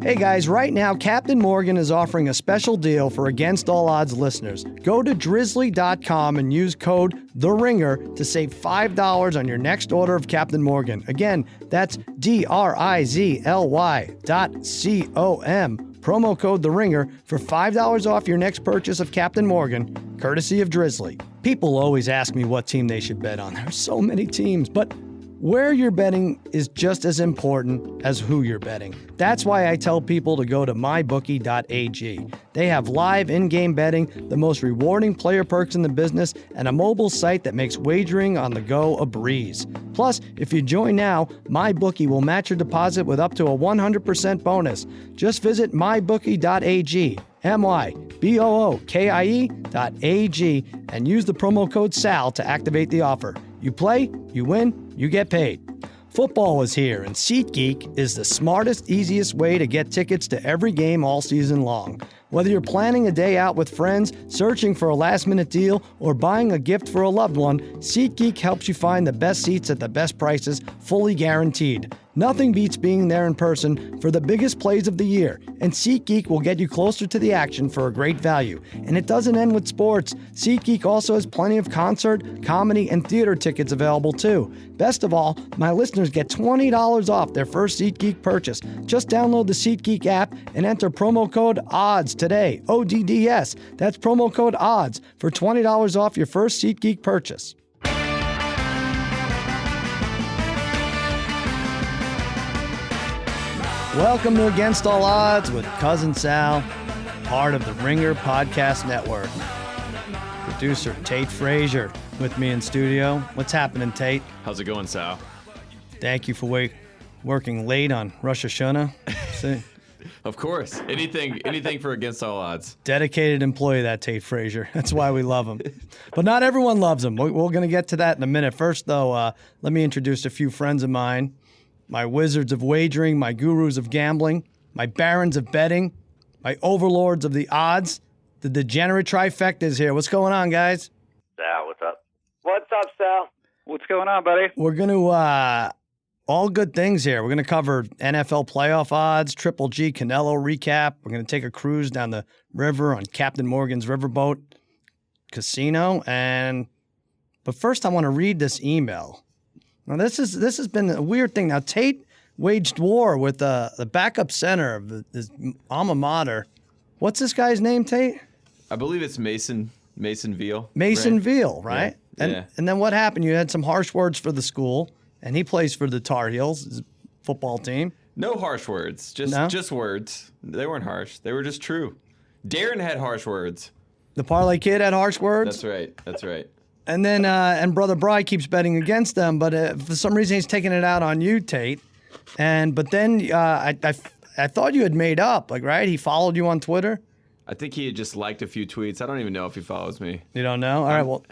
Hey guys, right now Captain Morgan is offering a special deal for Against All Odds listeners. Go to drizzly.com and use code THERINGER to save $5 on your next order of Captain Morgan. Again, that's DRIZLY.com. Promo code THERINGER for $5 off your next purchase of Captain Morgan, courtesy of Drizzly. People always ask me what team they should bet on. There's so many teams, but where you're betting is just as important as who you're betting. That's why I tell people to go to mybookie.ag. They have live in-game betting, the most rewarding player perks in the business, and a mobile site that makes wagering on the go a breeze. Plus, if you join now, MyBookie will match your deposit with up to a 100% bonus. Just visit mybookie.ag. MyBookie.ag and use the promo code SAL to activate the offer. You play, you win, you get paid. Football is here, and SeatGeek is the smartest, easiest way to get tickets to every game all season long. Whether you're planning a day out with friends, searching for a last-minute deal, or buying a gift for a loved one, SeatGeek helps you find the best seats at the best prices, fully guaranteed. Nothing beats being there in person for the biggest plays of the year, and SeatGeek will get you closer to the action for a great value. And it doesn't end with sports. SeatGeek also has plenty of concert, comedy, and theater tickets available too. Best of all, my listeners get $20 off their first SeatGeek purchase. Just download the SeatGeek app and enter promo code ODDS today, ODDS. That's promo code ODDS for $20 off your first SeatGeek purchase. Welcome to Against All Odds with Cousin Sal, part of the Ringer Podcast Network. Producer Tate Frazier with me in studio. What's happening, Tate? How's it going, Sal? Thank you for working late on Rosh Hashanah. See? Of course. Anything for Against All Odds. Dedicated employee, that Tate Frazier. That's why we love him. But not everyone loves him. We're going to get to that in a minute. First, though, let me introduce a few friends of mine. My wizards of wagering, my gurus of gambling, my barons of betting, my overlords of the odds. The Degenerate Trifecta is here. What's going on, guys? Sal, what's up? What's up, Sal? What's going on, buddy? We're going to, all good things here. We're going to cover NFL playoff odds, Triple G Canelo recap. We're going to take a cruise down the river on Captain Morgan's Riverboat Casino. But first, I want to read this email. Now, this has been a weird thing. Now, Tate waged war with the backup center of his alma mater. What's this guy's name, Tate? I believe it's Mason Veal. Mason right? Veal, right? Yeah. And then what happened? You had some harsh words for the school, and he plays for the Tar Heels, his football team. No harsh words, just words. They weren't harsh. They were just true. Darren had harsh words. The Parlay Kid had harsh words? That's right. And then, and Brother Bry keeps betting against them, but for some reason he's taking it out on you, Tate. But then I thought you had made up, right? He followed you on Twitter? I think he had just liked a few tweets. I don't even know if he follows me. You don't know? All right, well,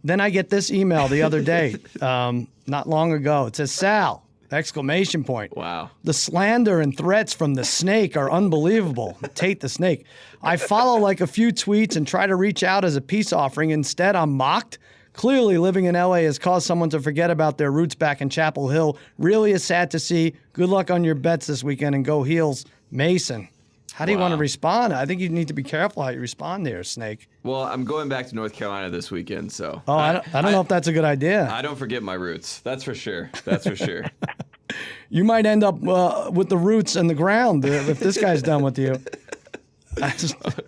then I get this email the other day, not long ago. It says, Sal, ! Wow. The slander and threats from the snake are unbelievable. Tate the snake. I follow like a few tweets and try to reach out as a peace offering. Instead, I'm mocked. Clearly, living in LA has caused someone to forget about their roots back in Chapel Hill. Really is sad to see. Good luck on your bets this weekend and go Heels, Mason. How do you want to respond? I think you need to be careful how you respond there, Snake. Well, I'm going back to North Carolina this weekend, so. Oh, I don't know if that's a good idea. I don't forget my roots. That's for sure. You might end up with the roots in the ground if this guy's done with you.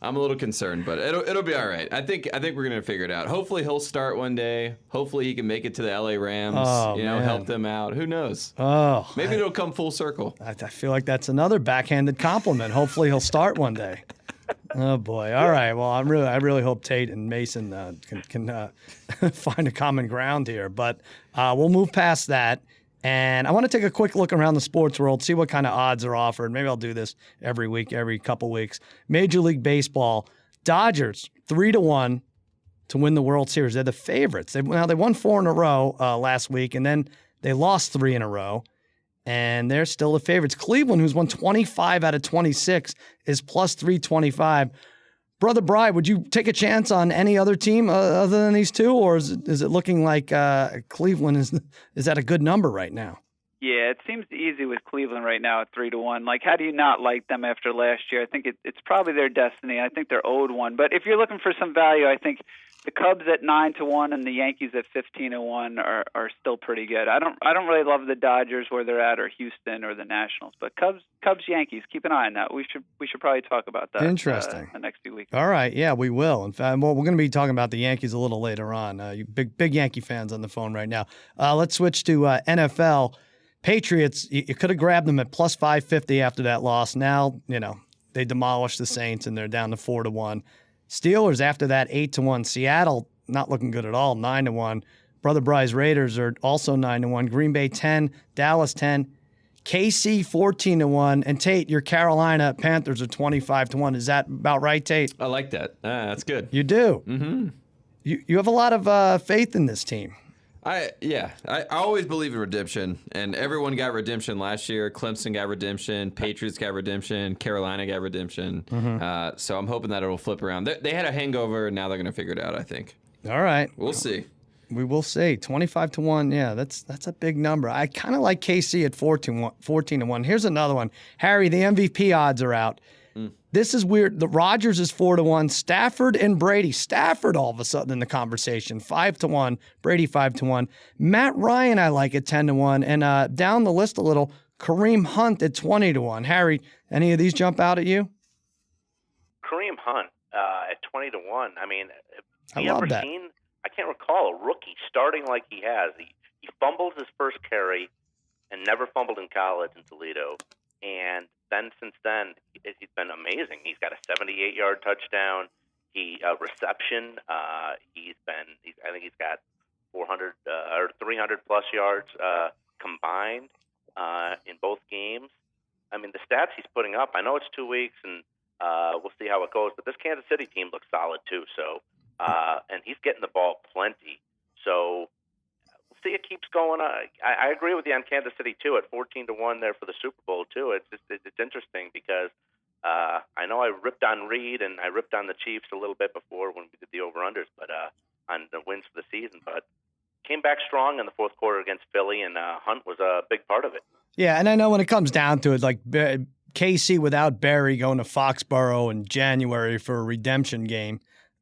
I'm a little concerned, but it'll be all right. I think we're gonna figure it out. Hopefully he'll start one day. Hopefully he can make it to the LA Rams. Man. Help them out. Who knows? Maybe it'll come full circle. I feel like that's another backhanded compliment. Hopefully he'll start one day. Oh boy! All right. Well, I really hope Tate and Mason can find a common ground here. But we'll move past that. And I want to take a quick look around the sports world, see what kind of odds are offered. Maybe I'll do this every week, every couple weeks. Major League Baseball, Dodgers 3-1 to win the World Series. They're the favorites. They won 4 in a row last week, and then they lost 3 in a row, and they're still the favorites. Cleveland, who's won 25 out of 26, is plus 325. Brother Bry, would you take a chance on any other team other than these two, or is it looking like Cleveland is at a good number right now? Yeah, it seems easy with Cleveland right now at 3-1. Like, how do you not like them after last year? I think it's probably their destiny. I think they're owed one. But if you're looking for some value, I think the Cubs at 9-1 and the Yankees at 15-1 are still pretty good. I don't really love the Dodgers where they're at, or Houston, or the Nationals. But Cubs Yankees, keep an eye on that. We should probably talk about that. Interesting. The next few weeks. All right, yeah, we will. In fact, well, we're going to be talking about the Yankees a little later on. You big Yankee fans on the phone right now. Let's switch to NFL. Patriots, you could have grabbed them at plus 550 after that loss. Now, they demolished the Saints and they're down to 4-1. Steelers after that 8-1. Seattle not looking good at all, 9-1. Brother Bry's Raiders are also 9-1. Green Bay 10, Dallas 10, KC 14-1, and Tate, your Carolina Panthers are 25-1. Is that about right, Tate? I like that. That's good. You do. Mm-hmm. You have a lot of faith in this team. I always believe in redemption, and everyone got redemption last year. Clemson got redemption, Patriots got redemption, Carolina got redemption. Mm-hmm. So I'm hoping that it'll flip around. They had a hangover, and now they're going to figure it out, I think. All right. We'll see. We will see. 25-1, yeah, that's a big number. I kind of like KC at 14-1. Here's another one. Harry, the MVP odds are out. This is weird. The Rodgers is 4-1. Stafford and Brady. Stafford all of a sudden in the conversation. 5-1. Brady 5-1. Matt Ryan I like at 10-1. And down the list a little, Kareem Hunt at 20-1. Harry, any of these jump out at you? Kareem Hunt at 20-1. I mean, have you I love ever that. seen? I can't recall a rookie starting like he has. He fumbled his first carry and never fumbled in college in Toledo. And then since then, he's been amazing. He's got a 78-yard touchdown. Reception. I think he's got 400 or 300 plus yards combined in both games. I mean, the stats he's putting up. I know it's 2 weeks, and we'll see how it goes. But this Kansas City team looks solid too. So, and he's getting the ball plenty. So. See, it keeps going. I agree with you on Kansas City too at 14-1 there for the Super Bowl too. It's interesting because I know I ripped on Reed and I ripped on the Chiefs a little bit before when we did the over/unders, but on the wins for the season. But came back strong in the fourth quarter against Philly, and Hunt was a big part of it. Yeah, and I know when it comes down to it, like KC without Barry going to Foxborough in January for a redemption game,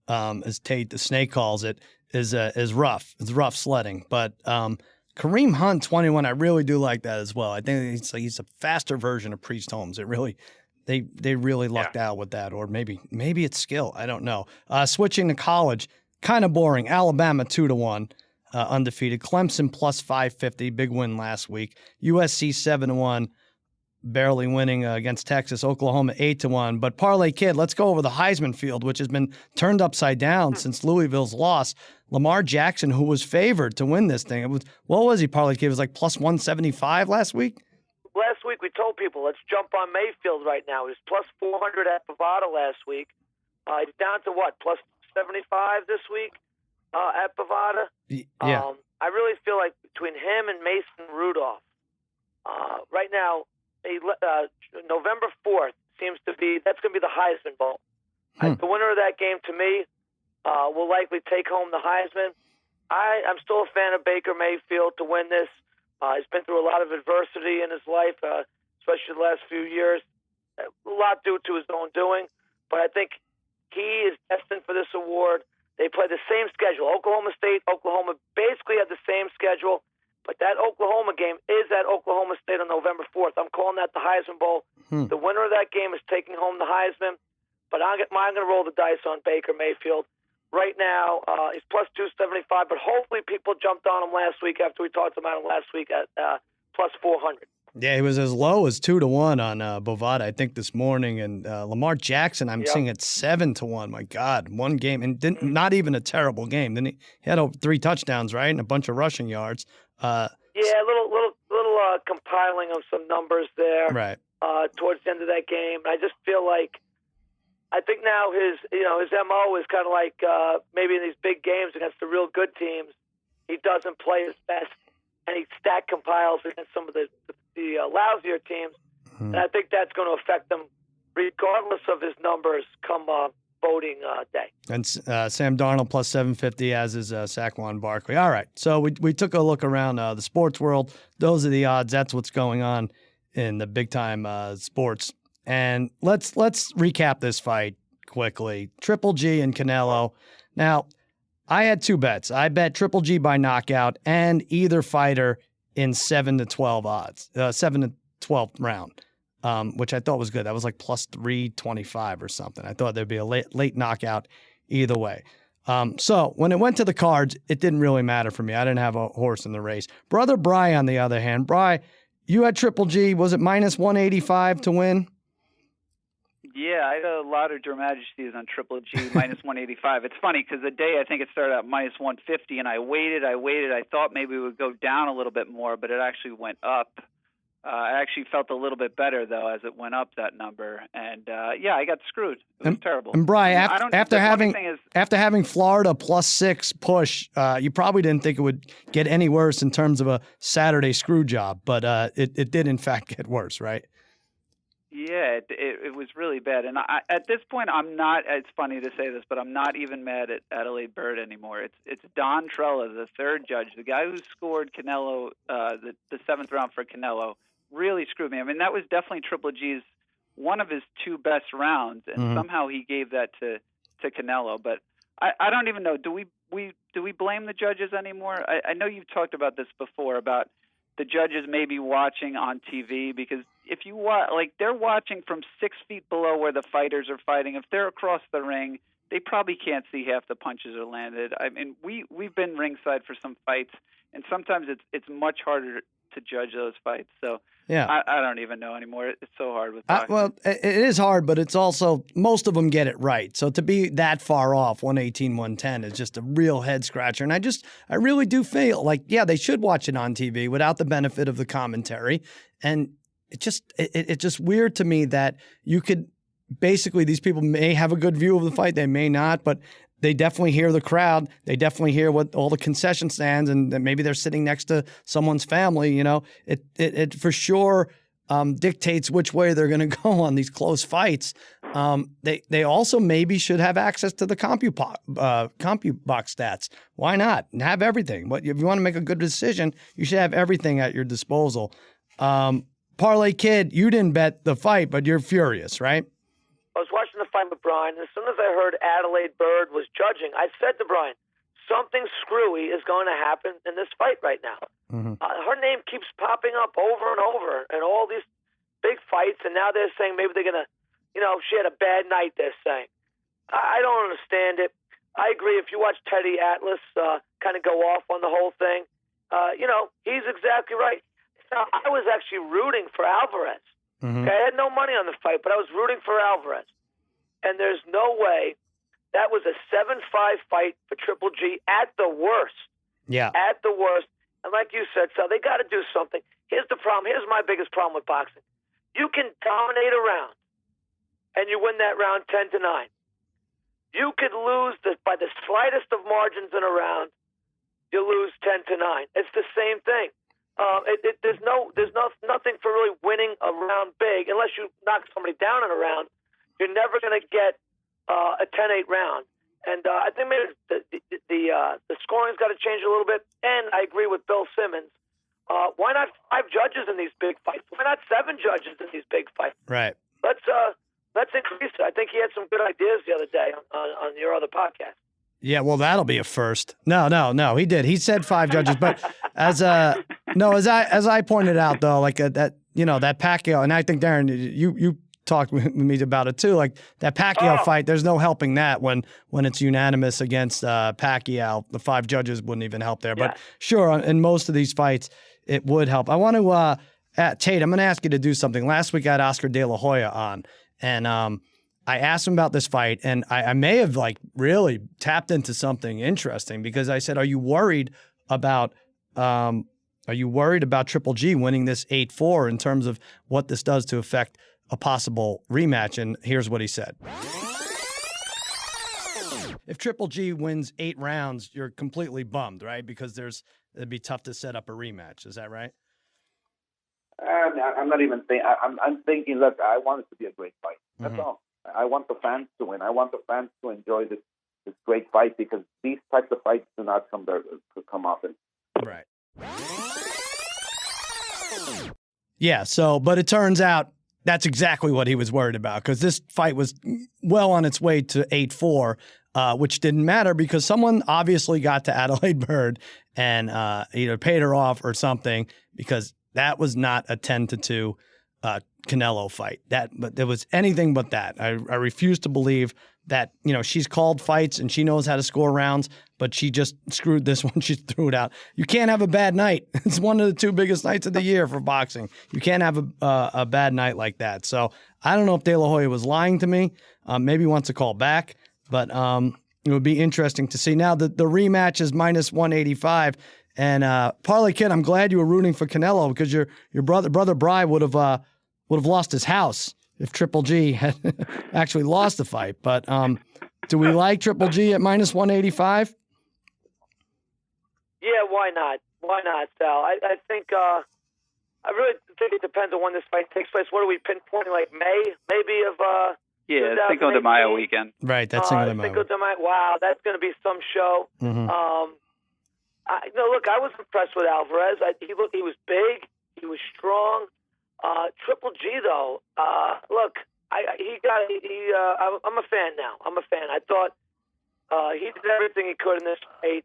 as Tate the Snake calls it, is rough. It's rough sledding. But Kareem Hunt, 21, I really do like that as well. I think he's a faster version of Priest Holmes. They really lucked out with that, or maybe it's skill. I don't know. Switching to college, kind of boring. Alabama 2-1, undefeated. Clemson plus 550, big win last week. USC 7-1. Barely winning against Texas. Oklahoma 8-1. But Parlay Kid, let's go over the Heisman field, which has been turned upside down since Louisville's loss. Lamar Jackson, who was favored to win this thing, what was he, Parlay Kid? It was like plus 175 last week? Last week we told people, let's jump on Mayfield right now. He was plus 400 at Bovada last week. He's down to what, plus 75 this week at Bovada? Yeah. I really feel like between him and Mason Rudolph, right now, November 4th that's going to be the Heisman Bowl. The winner of that game, to me, will likely take home the Heisman. I'm still a fan of Baker Mayfield to win this. He's been through a lot of adversity in his life, especially the last few years. A lot due to his own doing. But I think he is destined for this award. They play the same schedule. Oklahoma State, Oklahoma basically had the same schedule. But that Oklahoma game is at Oklahoma State on November 4th. I'm calling that the Heisman Bowl. The winner of that game is taking home the Heisman. But I'm going to roll the dice on Baker Mayfield. Right now, he's plus 275, but hopefully people jumped on him last week after we talked about him last week at plus 400. Yeah, he was as low as 2-1 on Bovada, I think, this morning. And Lamar Jackson, I'm seeing at 7-1. My God, one game, and not even a terrible game. Then he had 3 touchdowns, right, and a bunch of rushing yards. A little compiling of some numbers there. Right. Towards the end of that game, I just feel like I think now his MO is kind of like maybe in these big games against the real good teams, he doesn't play his best, and he stack compiles against some of the lousier teams, and I think that's going to affect him regardless of his numbers come voting day. And Sam Darnold plus 750, as is Saquon Barkley. All right, so we took a look around the sports world. Those are the odds. That's what's going on in the big-time sports. And let's recap this fight quickly. Triple G and Canelo. Now, I had two bets. I bet Triple G by knockout and either fighter in 7 to 12 odds, 7 to 12th round, which I thought was good. That was like plus 325 or something. I thought there'd be a late knockout either way. So when it went to the cards, it didn't really matter for me. I didn't have a horse in the race. Brother Bry, on the other hand, Bry, you had Triple G. Was it minus 185 to win? Yeah, I had a lot of dramatities on Triple G, minus 185. It's funny because the day I think it started out minus 150, and I waited. I thought maybe it would go down a little bit more, but it actually went up. I actually felt a little bit better, though, as it went up that number. And, yeah, I got screwed. It was terrible. And, Bri, after having Florida plus 6 push, you probably didn't think it would get any worse in terms of a Saturday screw job, but it did, in fact, get worse, right? Yeah, it was really bad. And at this point, I'm not – it's funny to say this, but I'm not even mad at Adelaide Bird anymore. It's Don Trella, the third judge, the guy who scored Canelo, the 7th round for Canelo, really screwed me. I mean, that was definitely Triple G's one of his 2 best rounds, and somehow he gave that to Canelo. But I don't even know. Do we blame the judges anymore? I know you've talked about this before, about the judges maybe watching on TV, because if you watch, like, they're watching from 6 feet below where the fighters are fighting. If they're across the ring, they probably can't see half the punches are landed. I mean, we've been ringside for some fights, and sometimes it's much harder to judge those fights. So yeah, I don't even know anymore. It's so hard with boxing. Well, it is hard, but it's also, most of them get it right. So to be that far off, 118, 110 is just a real head scratcher. And I really do feel like, yeah, they should watch it on TV without the benefit of the commentary. And it's just weird to me that you could basically, these people may have a good view of the fight, they may not, but they definitely hear the crowd. They definitely hear what all the concession stands, and maybe they're sitting next to someone's family. You know, it for sure dictates which way they're going to go on these close fights. They also maybe should have access to the CompuBox stats. Why not? And have everything. But if you want to make a good decision, you should have everything at your disposal. Parlay Kid, you didn't bet the fight, but you're furious, right? I was watching the fight with Brian, and as soon as I heard Adelaide Bird was judging, I said to Brian, something screwy is going to happen in this fight right now. Her name keeps popping up over and over in all these big fights, and now they're saying maybe they're going to, she had a bad night, they're saying. I don't understand it. I agree. If you watch Teddy Atlas kind of go off on the whole thing, he's exactly right. Now, I was actually rooting for Alvarez. Okay, I had no money on the fight, but I was rooting for Alvarez. And there's no way that was a 7-5 fight for Triple G at the worst. Yeah. At the worst. And like you said, so they got to do something. Here's the problem. Here's my biggest problem with boxing. You can dominate a round, and you win that round 10-9. You could lose by the slightest of margins in a round. You lose 10-9. It's the same thing. There's nothing for really winning a round big unless you knock somebody down in a round. You're never going to get a 10-8 round, and I think maybe the scoring's got to change a little bit. And I agree with Bill Simmons. Why not 5 judges in these big fights? Why not 7 judges in these big fights? Right. Let's increase it. I think he had some good ideas the other day on your other podcast. Yeah, well, that'll be a first. No, he did. He said 5 judges, but as I pointed out though, like that Pacquiao, and I think Darren, you talked with me about it too. Like that Pacquiao fight, there's no helping that when it's unanimous against Pacquiao. The 5 judges wouldn't even help there. But sure, in most of these fights, it would help. I want to Tate, I'm going to ask you to do something. Last week I had Oscar De La Hoya on, and I asked him about this fight, and I may have really tapped into something interesting, because I said, "Are you worried about Triple G winning this 8-4 in terms of what this does to affect a possible rematch?" And here's what he said: "If Triple G wins 8 rounds, you're completely bummed, right? Because it'd be tough to set up a rematch. Is that right?" I'm not even thinking. I'm thinking. Look, I want it to be a great fight. That's all. I want the fans to win. I want the fans to enjoy this great fight, because these types of fights do not come often. Right. Yeah. So, but it turns out that's exactly what he was worried about, because this fight was well on its way to 8-4, which didn't matter because someone obviously got to Adelaide Bird and either paid her off or something, because that was not a 10-2 Canelo fight. But there was anything but that. I refuse to believe that, she's called fights and she knows how to score rounds, but she just screwed this one. She threw it out. You can't have a bad night. It's one of the 2 biggest nights of the year for boxing. You can't have a bad night like that. So I don't know if De La Hoya was lying to me. Maybe he wants to call back, but it would be interesting to see. Now the rematch is -185. And Parlay Kid, I'm glad you were rooting for Canelo, because your brother Bry would have lost his house if Triple G had actually lost the fight. But do we like Triple G at -185? Yeah, why not? Why not, Sal? I think I really think it depends on when this fight takes place. What are we pinpointing? Like May, maybe of yeah, Cinco de Mayo weekend. Right, that's Cinco de Mayo. Cinco de Mayo. Wow, that's going to be some show. Mm-hmm. Look, I was impressed with Alvarez. He was big. He was strong. Triple G though, look, I'm a fan now. I'm a fan. I thought he did everything he could in this fight,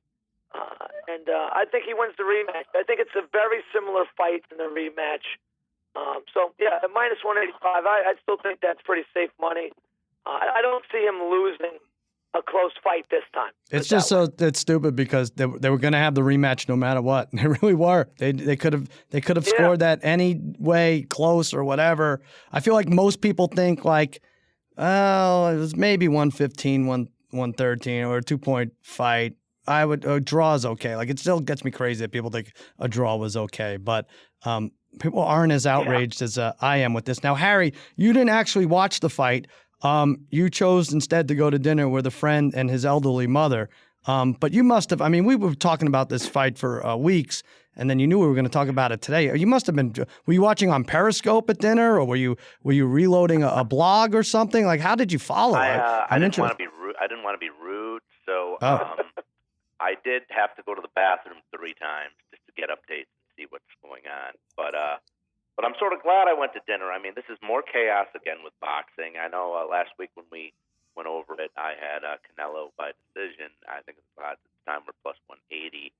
and I think he wins the rematch. I think it's a very similar fight in the rematch. So yeah, at -185, I still think that's pretty safe money. I don't see him losing a close fight this time. It's just it's stupid, because they were going to have the rematch no matter what. They really were. They could have scored that any way, close or whatever. I feel like most people think like, oh, it was maybe 115, 113 or a 2-point fight. A draw is okay. Like, it still gets me crazy that people think a draw was okay, but people aren't as outraged as I am with this. Now, Harry, you didn't actually watch the fight. You chose instead to go to dinner with a friend and his elderly mother. But you must have, we were talking about this fight for weeks, and then you knew we were going to talk about it today. You must have been, were you watching on Periscope at dinner, or were you reloading a blog or something? Like, how did you follow it? I didn't want to be rude. I didn't want to be rude, so I did have to go to the bathroom 3 times just to get updates and see what's going on. But I'm sort of glad I went to dinner. This is more chaos again with boxing. I know last week when we went over it, I had Canelo by decision. I think the odds at the time were +180.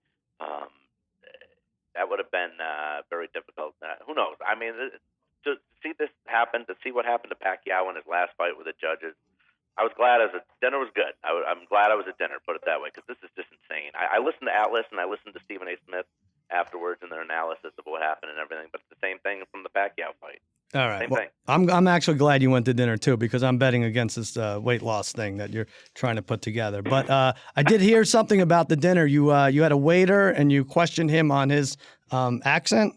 That would have been very difficult. Who knows? To see this happen, to see what happened to Pacquiao in his last fight with the judges, I was glad dinner was good. I'm glad I was at dinner, put it that way, because this is just insane. I listened to Atlas and I listened to Stephen A. Smith afterwards and their analysis of what happened and everything, but it's the same thing from the Pacquiao fight. All right. Well, I'm actually glad you went to dinner too, because I'm betting against this weight loss thing that you're trying to put together. But I did hear something about the dinner. You had a waiter and you questioned him on his accent.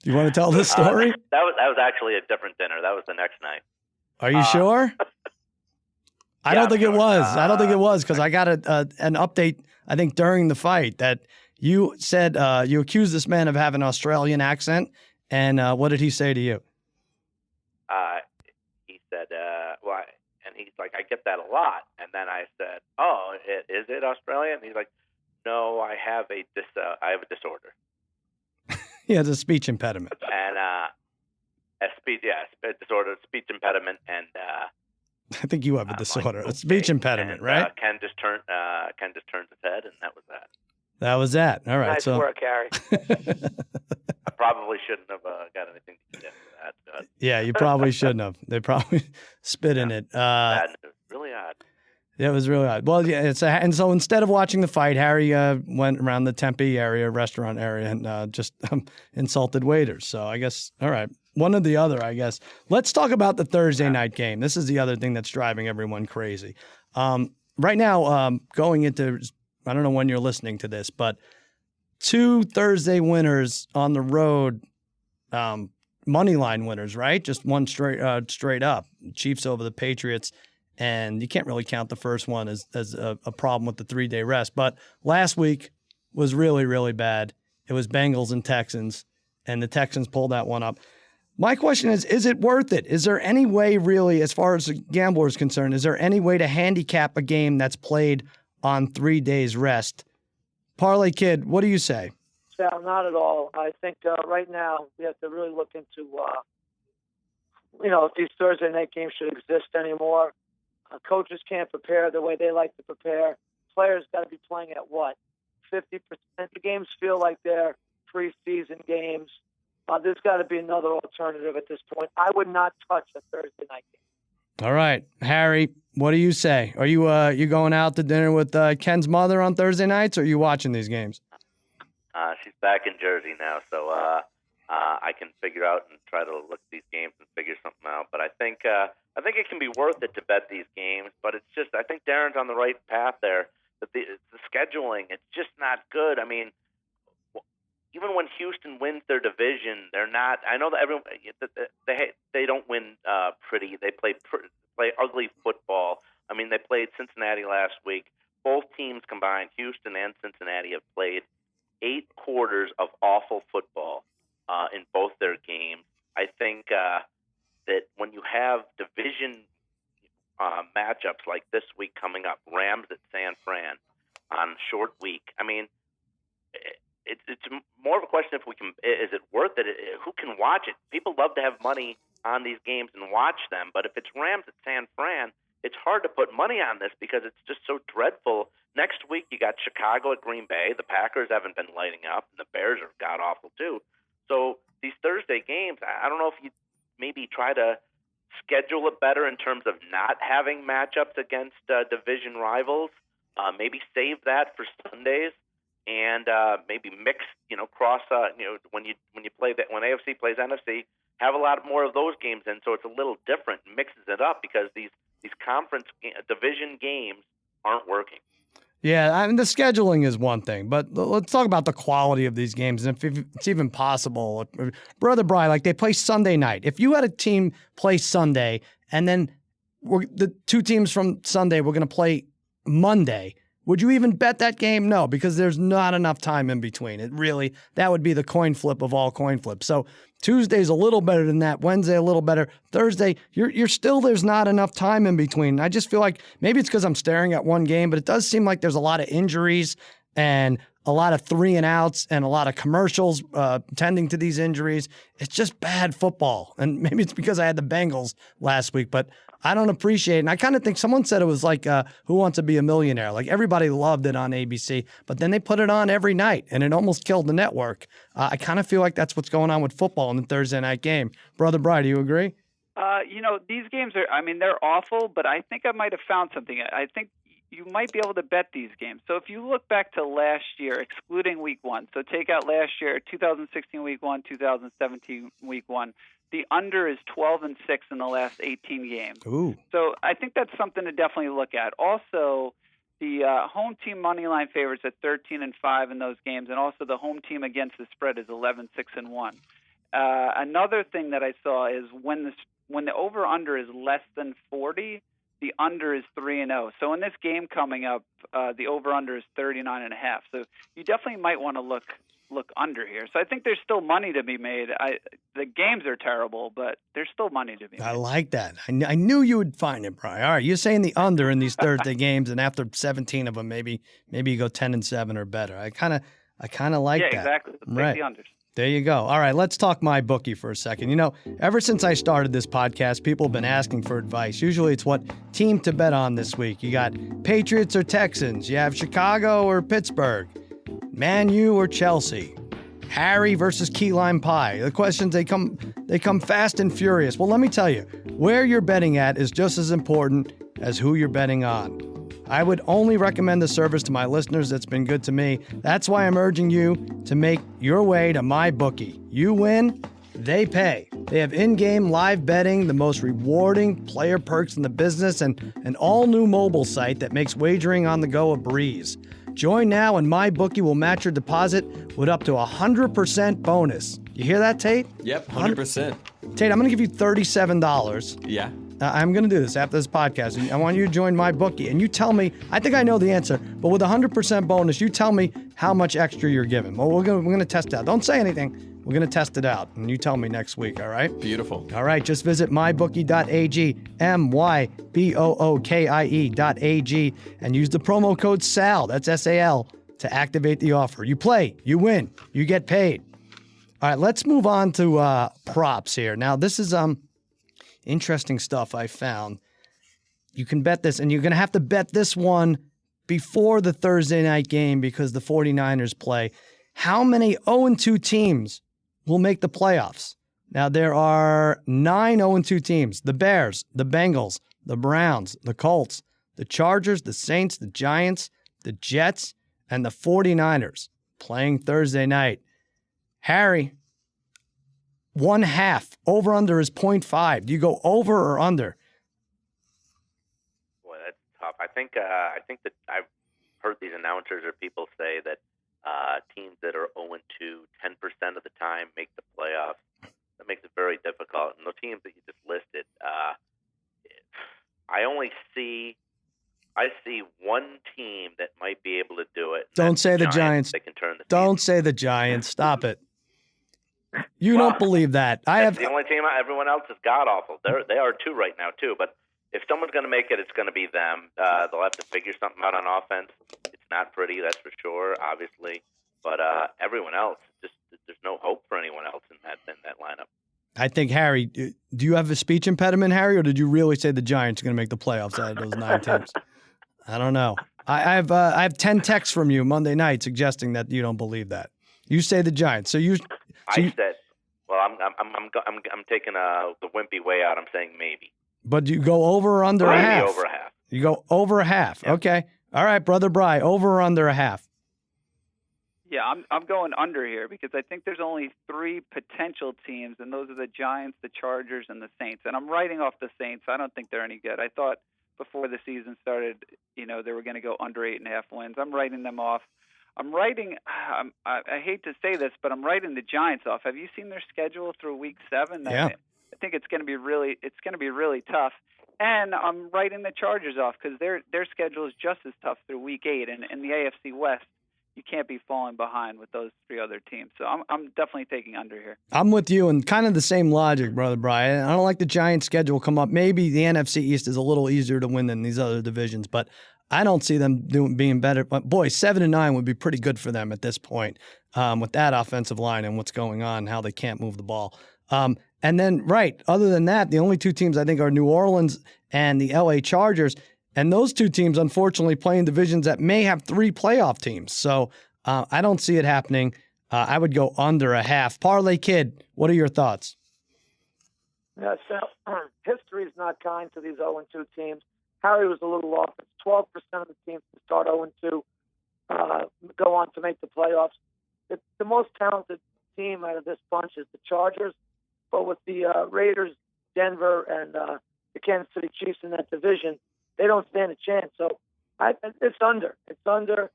Do you want to tell this story? That was actually a different dinner. That was the next night. Are you sure? I don't think it was. I don't think it was, because I got an update, I think, during the fight that you said you accused this man of having an Australian accent. And what did he say to you? He said, and he's like, I get that a lot. And then I said, oh, is it Australian? And he's like, no, I have a disorder. He has a speech impediment. And a disorder, speech impediment, and I think you have a disorder, a speech impediment, right? Ken just turns his head, and that was that. That was that. All right. Nice work, Harry. I probably shouldn't have got anything to do with that. Yeah, you probably shouldn't have. They probably spit in it. Bad news. Really odd. Yeah, it was really odd. Well, yeah, and so instead of watching the fight, Harry went around the Tempe area, restaurant area, and just insulted waiters. So I guess, all right, one or the other, I guess. Let's talk about the Thursday night game. This is the other thing that's driving everyone crazy. Right now, going into, I don't know when you're listening to this, but 2 Thursday winners on the road, money line winners, right? Just one straight up. Chiefs over the Patriots. And you can't really count the first one as a problem with the 3-day rest. But last week was really, really bad. It was Bengals and Texans. and the Texans pulled that one up. My question is it worth it? Is there any way really, as far as the gambler is concerned, is there any way to handicap a game that's played on 3 days rest? Parlay Kid, what do you say? Sal, not at all. I think right now we have to really look into, if these Thursday night games should exist anymore. Coaches can't prepare the way they like to prepare. Players got to be playing at what? 50%? The games feel like they're preseason games. There's got to be another alternative at this point. I would not touch a Thursday night game. All right. Harry, what do you say? Are you going out to dinner with Ken's mother on Thursday nights, or are you watching these games? She's back in Jersey now, so I can figure out and try to look at these games and figure something out. But I think it can be worth it to bet these games. But it's just, I think Darren's on the right path there. But the scheduling, it's just not good. I mean, even when Houston wins their division, they're not. I know that everyone they don't win pretty. They play ugly football. I mean, they played Cincinnati last week. Both teams combined, Houston and Cincinnati, have played 8 quarters of awful football in both their games. I think that when you have division matchups like this week coming up, Rams at San Fran on short week. I mean, it's more of a question if we can. Is it worth it? Who can watch it? People love to have money on these games and watch them, but if it's Rams at San Fran, it's hard to put money on this because it's just so dreadful. Next week you got Chicago at Green Bay. The Packers haven't been lighting up, and the Bears are god awful too. So these Thursday games, I don't know if you maybe try to schedule it better in terms of not having matchups against division rivals. Maybe save that for Sundays, and maybe mix, cross, when you play that, when AFC plays NFC, have a lot more of those games in, so it's a little different, mixes it up, because these conference division games aren't working. Yeah, I mean, the scheduling is one thing, but let's talk about the quality of these games, and if it's even possible. Brother Brian, like, they play Sunday night. If you had a team play Sunday, and then the two teams from Sunday were going to play Monday, would you even bet that game? No, because there's not enough time in between. That would be the coin flip of all coin flips. So Tuesday's a little better than that. Wednesday a little better. Thursday, you're still, there's not enough time in between. I just feel like maybe it's because I'm staring at one game, but it does seem like there's a lot of injuries and a lot of 3-and-outs and a lot of commercials tending to these injuries. It's just bad football. And maybe it's because I had the Bengals last week, but I don't appreciate it. And I kind of think someone said it was like Who Wants to Be a Millionaire? Like, everybody loved it on ABC, but then they put it on every night, and it almost killed the network. I kind of feel like that's what's going on with football in the Thursday night game. Brother Brian, do you agree? These games they're awful, but I think I might have found something. I think you might be able to bet these games. So if you look back to last year, excluding week 1, so take out last year, 2016 week 1, 2017 week 1, the under is 12-6 in the last 18 games. Ooh. So I think that's something to definitely look at. Also, the home team money line favorites at 13-5 in those games, and also the home team against the spread is 11-6-1. Another thing that I saw is when the over/under is less than 40, the under is 3-0. So in this game coming up, the over/under is 39.5. So you definitely might want to look under here. So I think there's still money to be made. The games are terrible, but there's still money to be made. I like that. I knew you would find it, Brian. All right, you're saying the under in these Thursday games, and after 17 of them, maybe you go 10-7 or better. I kind of like that. Yeah, exactly. Let's take the unders. There you go. All right, let's talk my bookie for a second. Ever since I started this podcast, people have been asking for advice. Usually it's what team to bet on this week. You got Patriots or Texans. You have Chicago or Pittsburgh. Man U or Chelsea. Harry versus key lime pie. The questions, they come fast and furious. Well, let me tell you, where you're betting at is just as important as who you're betting on. I would only recommend the service to my listeners that's been good to me. That's why I'm urging you to make your way to my bookie. You win, they pay. They have in-game live betting, the most rewarding player perks in the business, and an all-new mobile site that makes wagering on the go a breeze. Join now and my bookie will match your deposit with up to 100% bonus. You hear that, Tate? Yep, 100%. Tate, I'm going to give you $37. Yeah. I'm going to do this after this podcast. And I want you to join my bookie. And you tell me, I think I know the answer, but with a 100% bonus, you tell me how much extra you're giving. Well, we're going to test it out. Don't say anything. We're going to test it out. And you tell me next week, all right? Beautiful. All right, just visit mybookie.ag, mybookie.ag, and use the promo code SAL, that's S-A-L, to activate the offer. You play, you win, you get paid. All right, let's move on to props here. Now, this is interesting stuff I found. You can bet this, and you're going to have to bet this one before the Thursday night game because the 49ers play. How many 0-2 teams will make the playoffs? Now, there are 9 0-2 teams. The Bears, the Bengals, the Browns, the Colts, the Chargers, the Saints, the Giants, the Jets, and the 49ers playing Thursday night. Harry, 1/2. Over-under is 0.5. Do you go over or under? Boy, that's tough. I think that I've heard these announcers or people say that teams that are 0-2, 10% of the time make the playoffs. That makes it very difficult. And the teams that you just listed, I see one team that might be able to do it. Don't say the Giants. They can turn the Don't say the Giants. Stop it. You don't believe that. That's the only team. Everyone else is god awful. They are too right now too. But if someone's going to make it, it's going to be them. They'll have to figure something out on offense. It's not pretty, that's for sure, obviously. But everyone else, there's no hope for anyone else in that lineup. I think, Harry, do you have a speech impediment, Harry, or did you really say the Giants are going to make the playoffs out of those 9 teams? I don't know. I have 10 texts from you Monday night suggesting that you don't believe that. You say the Giants. I said, well, I'm taking the wimpy way out. I'm saying maybe. But you go over or under a half? Maybe over a half. You go over a half. Yep. Okay. All right, Brother Bry, over or under a half? Yeah, I'm going under here because I think there's only 3 potential teams, and those are the Giants, the Chargers, and the Saints. And I'm writing off the Saints. I don't think they're any good. I thought before the season started, they were going to go under 8.5 wins. I'm writing them off. I hate to say this, but I'm writing the Giants off. Have you seen their schedule through Week 7? Yeah. I think it's going to be really tough. And I'm writing the Chargers off because their schedule is just as tough through Week 8. And in the AFC West, you can't be falling behind with those 3 other teams. So I'm definitely taking under here. I'm with you, and kind of the same logic, Brother Brian. I don't like the Giants' schedule come up. Maybe the NFC East is a little easier to win than these other divisions, but I don't see them being better. But boy, 7-9 would be pretty good for them at this point with that offensive line and what's going on, how they can't move the ball. And then, right, other than that, the only 2 teams I think are New Orleans and the LA Chargers. And those 2 teams, unfortunately, play in divisions that may have 3 playoff teams. So I don't see it happening. I would go under a half. Parlay Kid, what are your thoughts? Yeah, so history is not kind to these 0-2 teams. Harry was a little off. It's 12% of the teams that start 0-2 go on to make the playoffs. The most talented team out of this bunch is the Chargers. But with the Raiders, Denver, and the Kansas City Chiefs in that division, they don't stand a chance. So it's under. It's under.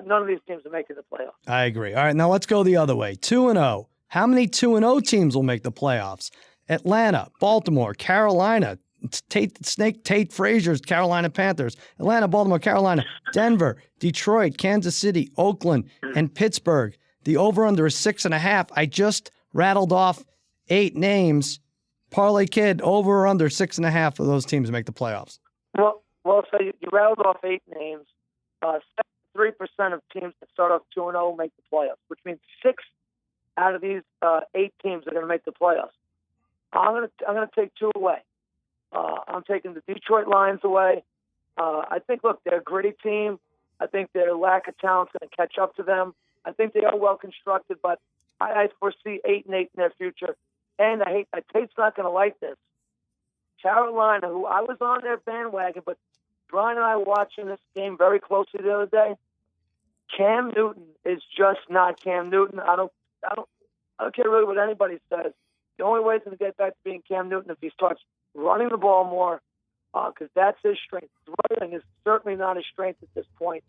None of these teams are making the playoffs. I agree. All right, now let's go the other way. 2-0. How many 2-0 teams will make the playoffs? Atlanta, Baltimore, Carolina, Tate Frazier's Carolina Panthers, Atlanta, Baltimore, Carolina, Denver, Detroit, Kansas City, Oakland, and Pittsburgh. The over-under is 6.5. I just rattled off 8 names. Parlay Kid, over or under 6.5 of those teams make the playoffs? Well, so you rattled off 8 names. 3% of teams that start off 2-0 make the playoffs, which means 6 out of these 8 teams are going to make the playoffs. I'm going to take 2 away. I'm taking the Detroit Lions away. I think, look, they're a gritty team. I think their lack of talent is going to catch up to them. I think they are well constructed, but I foresee 8-8 in their future. And Tate's not going to like this. Carolina, who I was on their bandwagon, but Brian and I were watching this game very closely the other day. Cam Newton is just not Cam Newton. I don't care really what anybody says. The only way he's going to get back to being Cam Newton if he starts running the ball more, because that's his strength. Running is certainly not his strength at this point.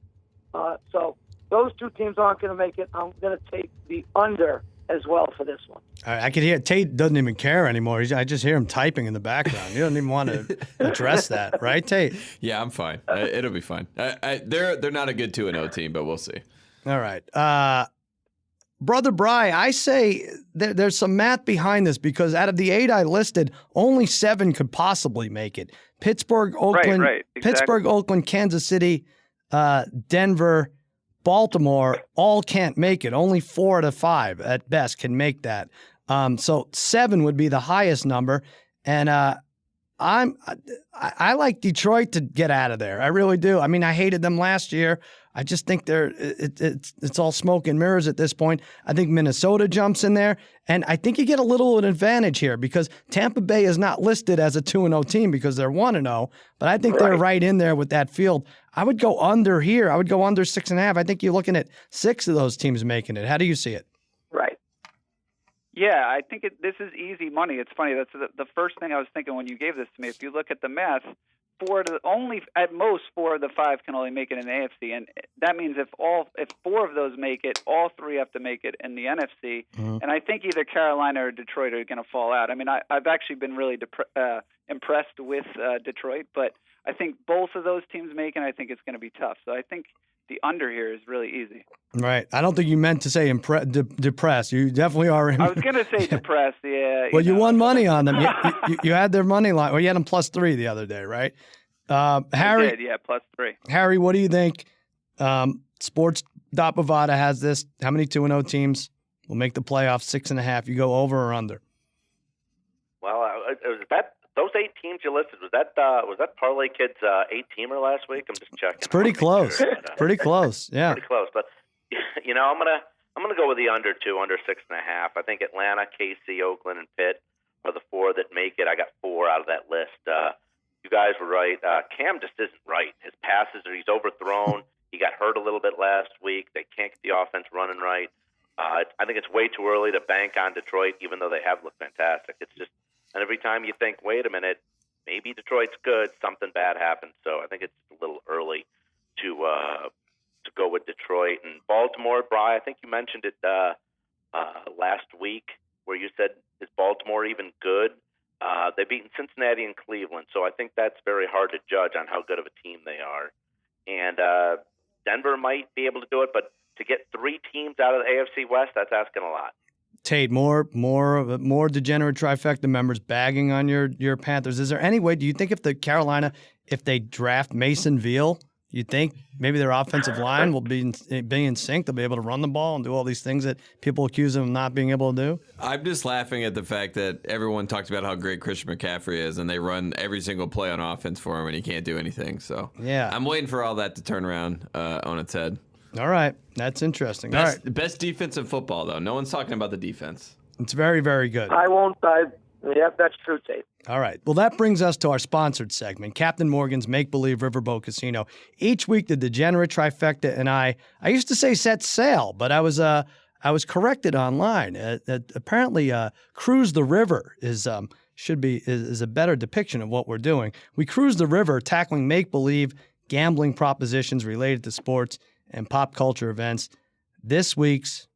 So those 2 teams aren't going to make it. I'm going to take the under as well for this one. I could hear Tate doesn't even care anymore. I just hear him typing in the background. He doesn't even want to address that, right, Tate? Yeah, I'm fine. It'll be fine. They're not a good 2-0 team, but we'll see. All right. Brother Bry, I say there's some math behind this because out of the 8 I listed, only 7 could possibly make it. Pittsburgh, Oakland, Right, exactly. Pittsburgh, Oakland, Kansas City, Denver, Baltimore all can't make it. Only 4 out of 5 at best can make that. So 7 would be the highest number. And I like Detroit to get out of there. I really do. I mean, I hated them last year. I just think it's all smoke and mirrors at this point. I think Minnesota jumps in there, and I think you get a little advantage here because Tampa Bay is not listed as a 2-0 team because they're 1-0, but I think they're right in there with that field. I would go under here. I would go under 6.5. I think you're looking at 6 of those teams making it. How do you see it? Right. Yeah, I think this is easy money. It's funny. That's the first thing I was thinking when you gave this to me. If you look at the math, at most 4 of the 5 can only make it in the AFC, and that means if 4 of those make it, all 3 have to make it in the NFC. Mm-hmm. And I think either Carolina or Detroit are going to fall out. I mean, I've actually been really impressed with Detroit, but I think both of those teams make it. And I think it's going to be tough. So I think the under here is really easy. Right. I don't think you meant to say depressed. You definitely are. I was going to say depressed, yeah. Well, you won money on them. You had their money line. Well, you had them +3 the other day, right? Harry. I did, yeah, +3. Harry, what do you think? Sports Bovada has this. How many 2-0 teams will make the playoffs? 6.5. You go over or under? Well, those 8 teams you listed, was that Parlay Kid's 8-teamer last week? I'm just checking. It's pretty close. Sure, but, pretty close. Yeah. Pretty close, but I'm gonna go with the under 6.5. I think Atlanta, KC, Oakland, and Pitt are the 4 that make it. I got 4 out of that list. You guys were right. Cam just isn't right. His passes he's overthrown. He got hurt a little bit last week. They can't get the offense running right. I think it's way too early to bank on Detroit, even though they have looked fantastic. It's just. And every time you think, wait a minute, maybe Detroit's good, something bad happens. So I think it's a little early to go with Detroit. And Baltimore, Bri, I think you mentioned it last week where you said, is Baltimore even good? They've beaten Cincinnati and Cleveland, so I think that's very hard to judge on how good of a team they are. And Denver might be able to do it, but to get 3 teams out of the AFC West, that's asking a lot. Tate, more Degenerate Trifecta members bagging on your Panthers. Is there any way, do you think if they draft Mason Veal, you think maybe their offensive line will be in sync? They'll be able to run the ball and do all these things that people accuse them of not being able to do? I'm just laughing at the fact that everyone talks about how great Christian McCaffrey is, and they run every single play on offense for him, and he can't do anything. So yeah, I'm waiting for all that to turn around on its head. All right. That's interesting. Best defense in football, though. No one's talking about the defense. It's very, very good. I won't. Yep, that's true, Tate. All right. Well, that brings us to our sponsored segment, Captain Morgan's Make Believe Riverboat Casino. Each week, the Degenerate Trifecta and I used to say set sail, but I was corrected online. Apparently, Cruise the River is a better depiction of what we're doing. We cruise the river, tackling make-believe gambling propositions related to sports and pop culture events. This week's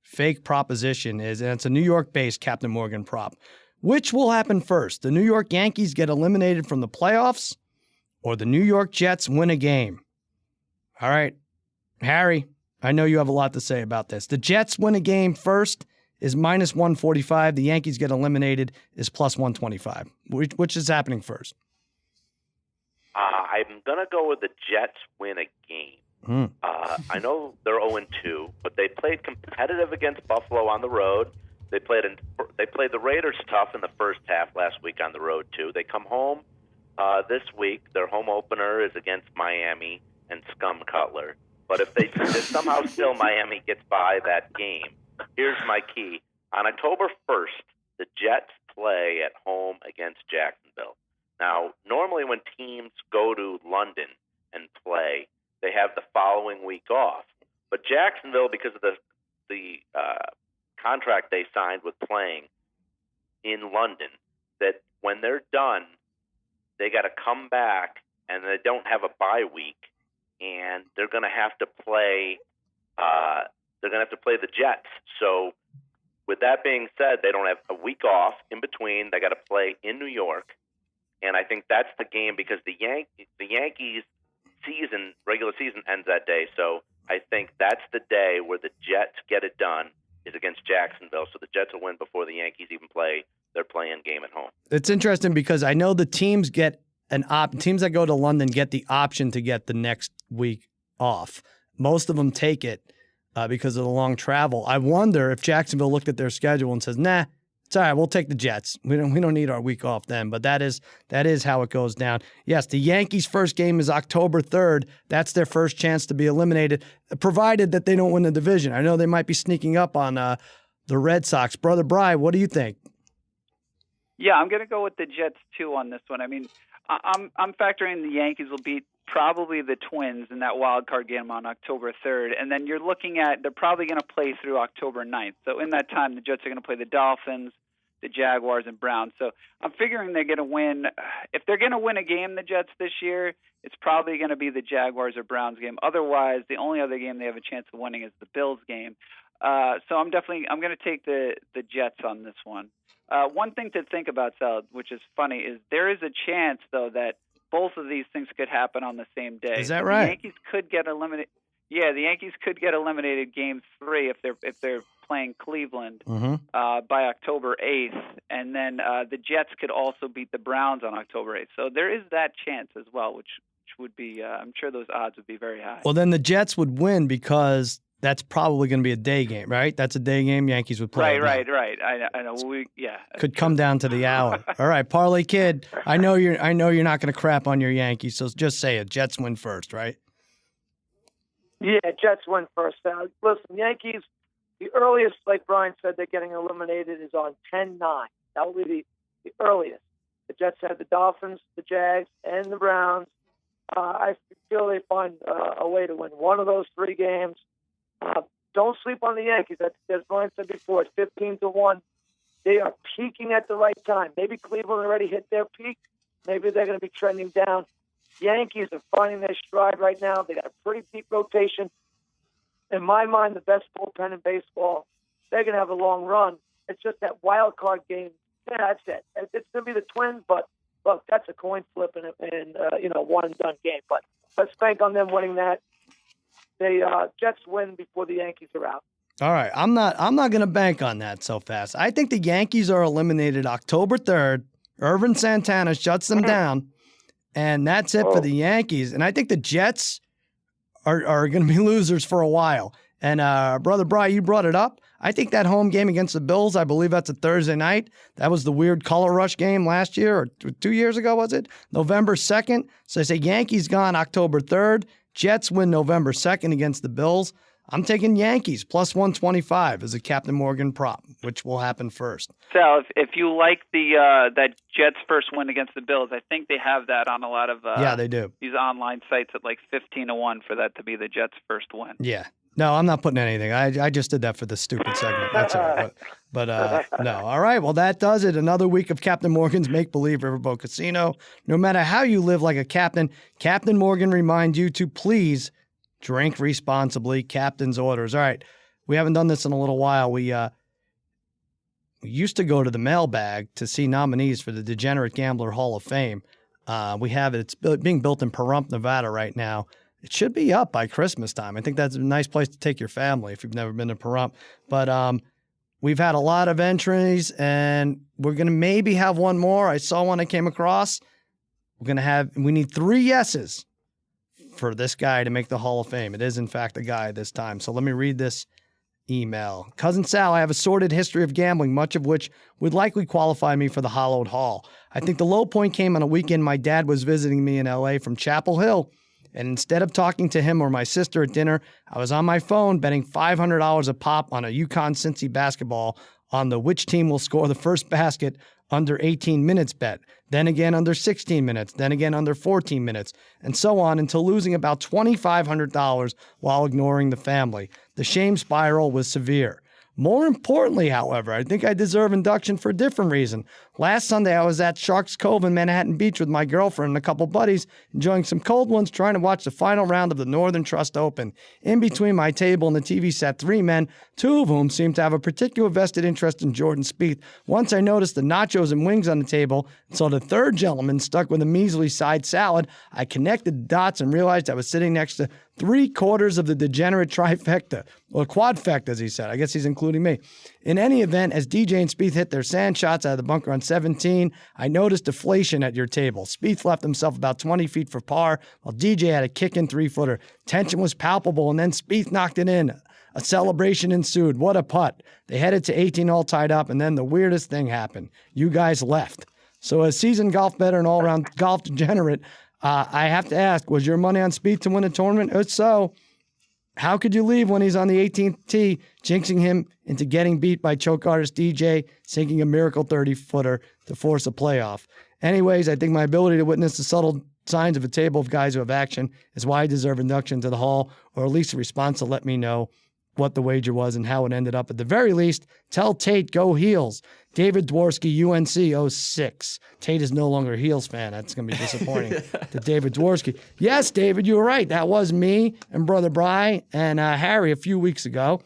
fake proposition and it's a New York-based Captain Morgan prop. Which will happen first? The New York Yankees get eliminated from the playoffs, or the New York Jets win a game? All right, Harry, I know you have a lot to say about this. The Jets win a game first is -145. The Yankees get eliminated is +125. Which is happening first? I'm gonna go with the Jets win a game. I know they're 0-2, but they played competitive against Buffalo on the road. They played the Raiders tough in the first half last week on the road too. They come home this week. Their home opener is against Miami and Scum Cutler. But if somehow still Miami gets by that game, here's my key: on October 1st, the Jets play at home against Jacksonville. Now, normally when teams go to London and play, they have the following week off. But Jacksonville, because of the contract they signed with playing in London, that when they're done, they got to come back, and they don't have a bye week, and they're going to have to play. They're going to have to play the Jets. So With that being said, they don't have a week off in between. They got to play in New York, and I think that's the game because the Yankees regular season ends that day. So I think that's the day where the Jets get it done is against Jacksonville. So the Jets will win before the Yankees even play their play-in game at home. It's interesting because I know the teams get teams that go to London get the option to get the next week off. Most of them take it because of the long travel. I wonder if Jacksonville looked at their schedule and says, "Nah, it's all right. We'll take the Jets. We don't need our week off then." But that is how it goes down. Yes, the Yankees' first game is October 3rd. That's their first chance to be eliminated, provided that they don't win the division. I know they might be sneaking up on the Red Sox. Brother Bry, what do you think? Yeah, I'm going to go with the Jets too on this one. I mean, I'm factoring the Yankees will beat probably the Twins in that wild card game on October 3rd, and then you're looking at they're probably going to play through October 9th. So in that time, the Jets are going to play the Dolphins, the Jaguars, and Browns. So I'm figuring they're going to win. If they're going to win a game, the Jets this year, it's probably going to be the Jaguars or Browns game. Otherwise, the only other game they have a chance of winning is the Bills game. So I'm going to take the Jets on this one. One thing to think about, Sal, which is funny, is there is a chance, though, that both of these things could happen on the same day. Is that right? The Yankees could get eliminated. Yeah, the Yankees could get eliminated Game 3 if they're playing Cleveland by October 8th, and then the Jets could also beat the Browns on October 8th. So there is that chance as well, which would be I'm sure those odds would be very high. Well, then the Jets would win because that's probably going to be a day game, right? That's a day game. Yankees would play. Right. I know. Could come down to the hour. All right, Parlay Kid. I know you're not going to crap on your Yankees, so just say it. Jets win first, right? Yeah, Jets win first. Listen, Yankees, the earliest, like Brian said, they're getting eliminated is on 10-9. That will be the earliest. The Jets have the Dolphins, the Jags, and the Browns. I feel they find a way to win one of those three games. Don't sleep on the Yankees. As Brian said before, it's 15-1. They are peaking at the right time. Maybe Cleveland already hit their peak. Maybe they're going to be trending down. Yankees are finding their stride right now. They got a pretty deep rotation. In my mind, the best bullpen in baseball. They're going to have a long run. It's just that wild card game. Yeah, that's it. It's going to be the Twins, but look, that's a coin flip and one and done game. But let's bank on them winning that. The Jets win before the Yankees are out. All right, I'm not going to bank on that so fast. I think the Yankees are eliminated October 3rd. Irvin Santana shuts them down, and that's it for the Yankees. And I think the Jets are going to be losers for a while. And Brother Bry, you brought it up. I think that home game against the Bills, I believe that's a Thursday night. That was the weird color rush game last year, or 2 years ago, was it? November 2nd. So I say Yankees gone October 3rd. Jets win November 2nd against the Bills. I'm taking Yankees plus 125 as a Captain Morgan prop, which will happen first. Sal, if you like that Jets first win against the Bills, I think they have that on a lot of they do. These online sites at like 15-1 for that to be the Jets first win. Yeah. No, I'm not putting anything. I just did that for the stupid segment. That's all right. But no. All right. Well, that does it. Another week of Captain Morgan's Make Believe Riverboat Casino. No matter how you live like a captain, Captain Morgan reminds you to please drink responsibly. Captain's orders. All right. We haven't done this in a little while. We used to go to the mailbag to see nominees for the Degenerate Gambler Hall of Fame. We have it. It's being built in Pahrump, Nevada right now. It should be up by Christmas time. I think that's a nice place to take your family if you've never been to Pahrump. But we've had a lot of entries, and we're going to maybe have one more. I saw one I came across. We need 3 yeses for this guy to make the Hall of Fame. It is, in fact, a guy this time. So let me read this email. Cousin Sal, I have a sordid history of gambling, much of which would likely qualify me for the Hollowed Hall. I think the low point came on a weekend my dad was visiting me in L.A. from Chapel Hill. And instead of talking to him or my sister at dinner, I was on my phone betting $500 a pop on a UConn-Cincy basketball on the which team will score the first basket under 18 minutes bet, then again under 16 minutes, then again under 14 minutes, and so on until losing about $2,500 while ignoring the family. The shame spiral was severe. More importantly, however, I think I deserve induction for a different reason. Last Sunday, I was at Sharks Cove in Manhattan Beach with my girlfriend and a couple buddies, enjoying some cold ones, trying to watch the final round of the Northern Trust Open. In between my table and the TV sat 3 men, 2 of whom seemed to have a particular vested interest in Jordan Spieth. Once I noticed the nachos and wings on the table and saw the third gentleman stuck with a measly side salad, I connected the dots and realized I was sitting next to 3/4 of the Degenerate Trifecta, or quadfecta, as he said. I guess he's including me. In any event, as DJ and Spieth hit their sand shots out of the bunker on 17, I noticed deflation at your table. Spieth left himself about 20 feet for par, while DJ had a kick-in 3-footer. Tension was palpable, and then Spieth knocked it in. A celebration ensued. What a putt. They headed to 18 all tied up, and then the weirdest thing happened. You guys left. So as seasoned golf bettor and all-around golf degenerate, I have to ask, was your money on Spieth to win a tournament? If so, how could you leave when he's on the 18th tee, jinxing him into getting beat by choke artist DJ, sinking a miracle 30-footer to force a playoff? Anyways, I think my ability to witness the subtle signs of a table of guys who have action is why I deserve induction to the Hall, or at least a response to let me know what the wager was and how it ended up. At the very least, tell Tate, go Heels. David Dworsky, UNC 06. Tate is no longer a Heels fan. That's going to be disappointing to David Dworsky. Yes, David, you were right. That was me and Brother Bry and Harry a few weeks ago.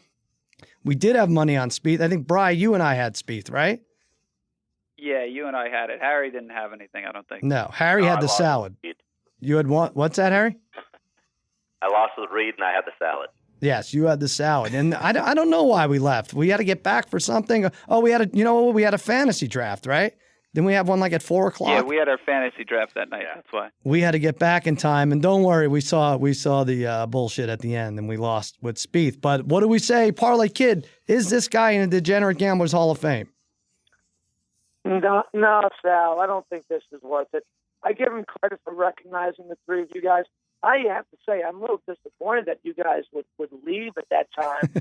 We did have money on Spieth. I think, Bry, you and I had Spieth, right? Yeah, you and I had it. Harry didn't have anything, I don't think. No, Harry had the salad. You had what? What's that, Harry? I lost the read and I had the salad. Yes, you had the salad. And I don't know why we left. We had to get back for something. Oh, we had a fantasy draft, right? Didn't we have one like at 4 o'clock? Yeah, we had our fantasy draft that night. That's why. We had to get back in time. And don't worry, we saw the bullshit at the end and we lost with Spieth. But what do we say? Parlay Kid, is this guy in the Degenerate Gamblers Hall of Fame? No, Sal, I don't think this is worth it. I give him credit for recognizing the 3 of you guys. I have to say, I'm a little disappointed that you guys would leave at that time.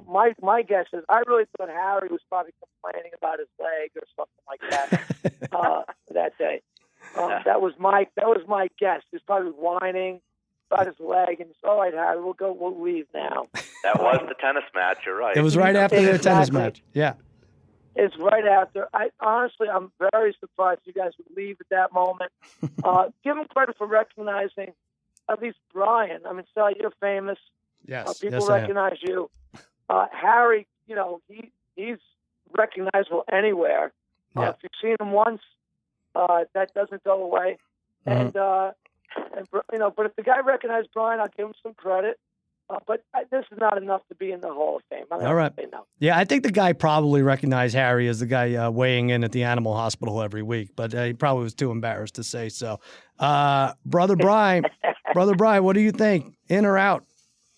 My guess is I really thought Harry was probably complaining about his leg or something like that that day. That was my guess. He was probably whining about his leg, and all right, Harry, we'll leave now. That was the tennis match. You're right. It was right after their tennis match. Yeah. It's right after. I'm very surprised you guys would leave at that moment. Give him credit for recognizing at least Brian. I mean, Sal, you're famous. Yes. People recognize you. Harry, he's recognizable anywhere. Yeah. If you've seen him once, that doesn't go away. Mm-hmm. But if the guy recognized Brian, I'll give him some credit. But this is not enough to be in the Hall of Fame. All right. No. Yeah, I think the guy probably recognized Harry as the guy weighing in at the animal hospital every week, but he probably was too embarrassed to say so. Brother Brian, what do you think? In or out?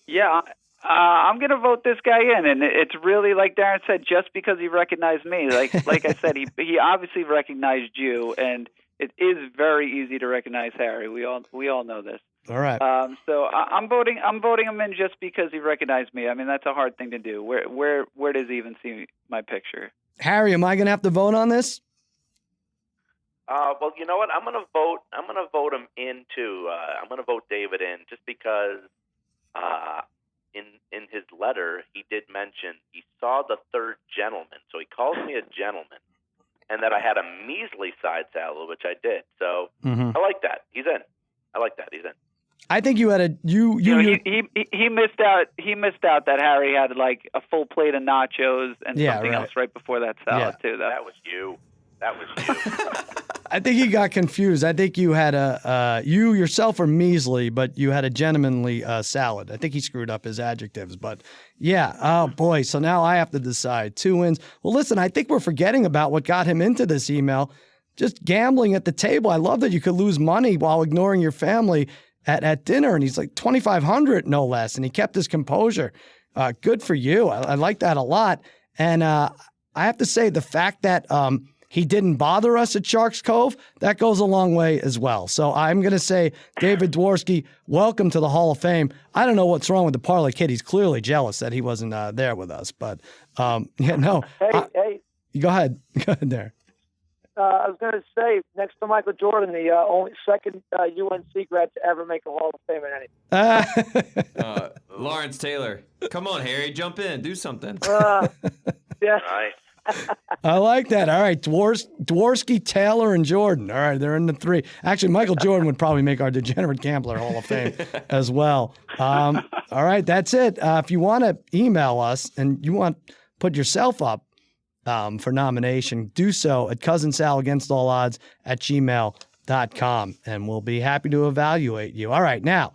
Yeah, I'm going to vote this guy in, and it's really like Darren said, just because he recognized me. Like I said, he obviously recognized you, and it is very easy to recognize Harry. We all know this. All right. So I'm voting him in just because he recognized me. I mean, that's a hard thing to do. Where does he even see my picture? Harry, am I going to have to vote on this? Well, you know what? I'm going to vote him in too. I'm going to vote David in just because in his letter he did mention he saw the third gentleman, so he calls me a gentleman, and that I had a measly side salad, which I did. So I like that. He's in. I like that. He's in. I think you had a he missed out. He missed out that Harry had like a full plate of nachos and something else right before that salad too. That was you. I think he got confused. I think you had you yourself are measly, but you had a gentlemanly salad. I think he screwed up his adjectives, but yeah. Oh boy. So now I have to decide 2 wins. Well, listen, I think we're forgetting about what got him into this email. Just gambling at the table. I love that you could lose money while ignoring your family at dinner, and he's like $2,500 no less, and he kept his composure. Good for you. I like that a lot. And I have to say the fact that he didn't bother us at Sharks Cove, that goes a long way as well. So I'm going to say, David Dworsky, welcome to the Hall of Fame. I don't know what's wrong with the Parlay Kid. He's clearly jealous that he wasn't there with us. But, Hey. Go ahead. Go ahead there. I was going to say, next to Michael Jordan, the only second UNC grad to ever make a Hall of Fame in anything. Lawrence Taylor. Come on, Harry, jump in, do something. Yeah. Nice. I like that. All right, Dworsky, Taylor, and Jordan. All right, they're in the three. Actually, Michael Jordan would probably make our Degenerate Gambler Hall of Fame as well. All right, that's it. If you want to email us and you want to put yourself up for nomination, do so at cousinsalagainstallodds@gmail.com, and we'll be happy to evaluate you. All right, now,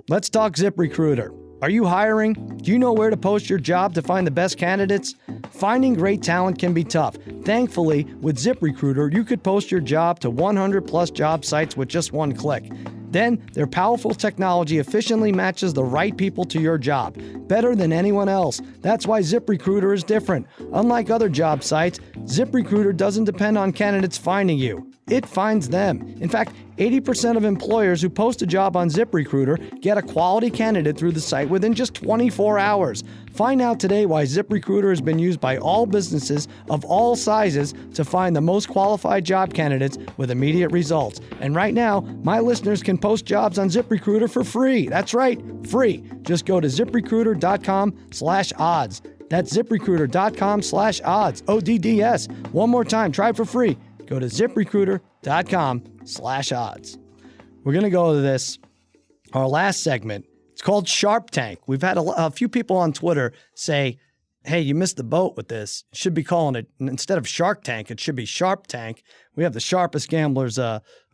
let's talk ZipRecruiter. Are you hiring? Do you know where to post your job to find the best candidates? Finding great talent can be tough. Thankfully, with ZipRecruiter, you could post your job to 100 plus job sites with just one click. Then, their powerful technology efficiently matches the right people to your job, better than anyone else. That's why ZipRecruiter is different. Unlike other job sites, ZipRecruiter doesn't depend on candidates finding you. It finds them. In fact, 80% of employers who post a job on ZipRecruiter get a quality candidate through the site within just 24 hours. Find out today why ZipRecruiter has been used by all businesses of all sizes to find the most qualified job candidates with immediate results. And right now, my listeners can post jobs on ZipRecruiter for free. That's right, free. Just go to ZipRecruiter.com/odds. That's ZipRecruiter.com/odds. ODDS. One more time, try it for free. Go to ZipRecruiter.com/odds. We're going to go to this, our last segment. It's called Sharp Tank. We've had a few people on Twitter say, hey, you missed the boat with this. You should be calling it, instead of Shark Tank, it should be Sharp Tank. We have the sharpest gamblers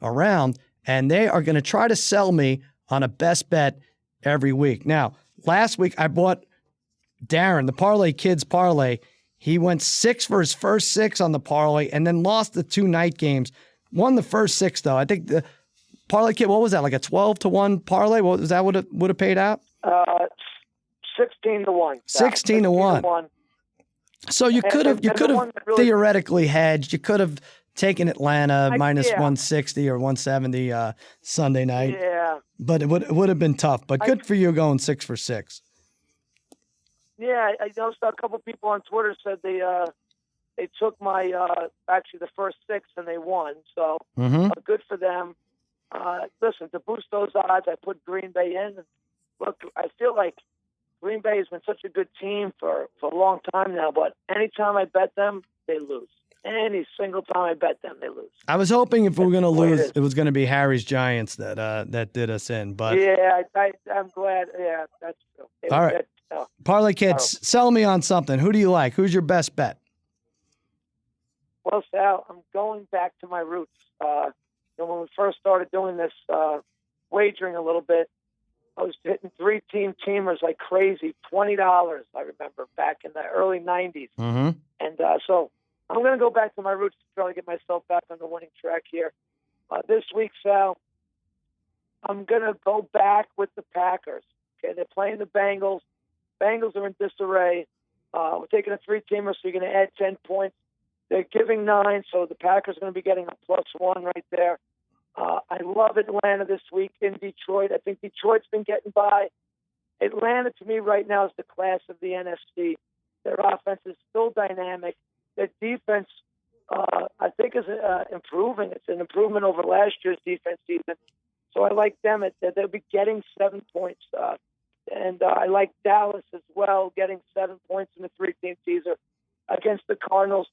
around, and they are going to try to sell me on a best bet every week. Now, last week I bought Darren, the Parlay Kids Parlay. He went 6 for his first 6 on the parlay and then lost the 2 night games. Won the first 6, though. I think the Parlay Kid, what was that, like a 12-1 parlay? What was that would have paid out? 16-1. 16-1. So you could have really theoretically hedged. You could have taken Atlanta minus 160 or 170 Sunday night. Yeah. But it would have been tough. But good for you going 6 for 6. Yeah, I noticed a couple people on Twitter said they took my actually the first 6 and they won. So good for them. Listen, to boost those odds, I put Green Bay in. Look, I feel like Green Bay has been such a good team for a long time now, but anytime I bet them, they lose. Any single time I bet them, they lose. I was hoping if we were going to lose, it was going to be Harry's Giants that did us in. But yeah, I'm glad. Yeah, that's true. All right. Parlay Kids, sell me on something. Who do you like? Who's your best bet? Well, Sal, I'm going back to my roots. When we first started doing this wagering a little bit, I was hitting 3-team teamers like crazy, $20, I remember, back in the early 90s. Mm-hmm. And so I'm going to go back to my roots to try to get myself back on the winning track here. This week, Sal, I'm going to go back with the Packers. Okay, they're playing the Bengals. Bengals are in disarray. We're taking a 3-teamer, so you're going to add 10 points. They're giving 9, so the Packers are going to be getting a +1 right there. I love Atlanta this week in Detroit. I think Detroit's been getting by. Atlanta, to me, right now is the class of the NFC. Their offense is still dynamic. Their defense, I think, is improving. It's an improvement over last year's defense even. So I like them. They'll be getting 7 points. And I like Dallas as well, getting 7 points in the 3-team teaser against the Cardinals.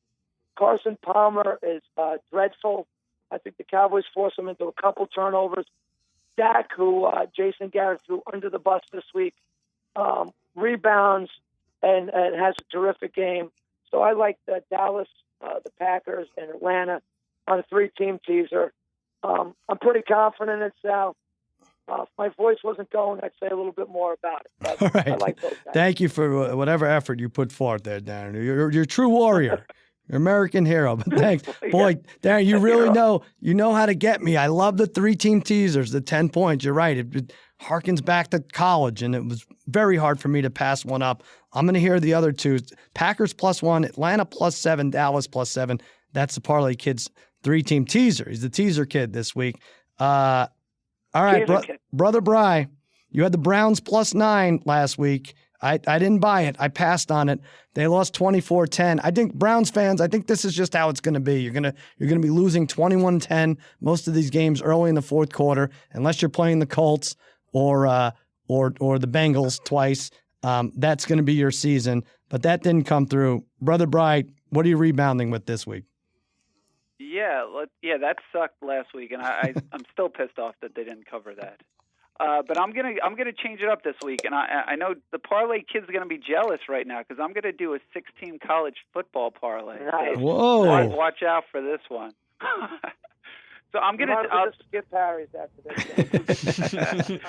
Carson Palmer is dreadful. I think the Cowboys force him into a couple turnovers. Dak, who Jason Garrett threw under the bus this week, rebounds and has a terrific game. So I like Dallas, the Packers, and Atlanta on a 3-team teaser. I'm pretty confident in Sal. If my voice wasn't going, I'd say a little bit more about it. But all right. I like those guys. Thank you for whatever effort you put forth there, Darren. You're a true warrior. You're an American hero. But thanks. Boy, Darren, you really know how to get me. I love the 3-team teasers, the 10 points. You're right. It harkens back to college, and it was very hard for me to pass one up. I'm going to hear the other 2. Packers +1, Atlanta +7, Dallas +7. That's the Parlay Kids 3-team teaser. He's the teaser kid this week. All right, Brother Bry, you had the Browns +9 last week. I didn't buy it. I passed on it. They lost 24-10. I think Browns fans, I think this is just how it's going to be. You're going to be losing 21-10 most of these games early in the fourth quarter, unless you're playing the Colts or the Bengals twice. That's going to be your season. But that didn't come through. Brother Bright, what are you rebounding with this week? Yeah, that sucked last week, and I'm still pissed off that they didn't cover that. But I'm gonna change it up this week, and I know the parlay kids are gonna be jealous right now because I'm gonna do a 16 college football parlay. Nice. Whoa! Watch out for this one. So I'll just skip Harry's after this.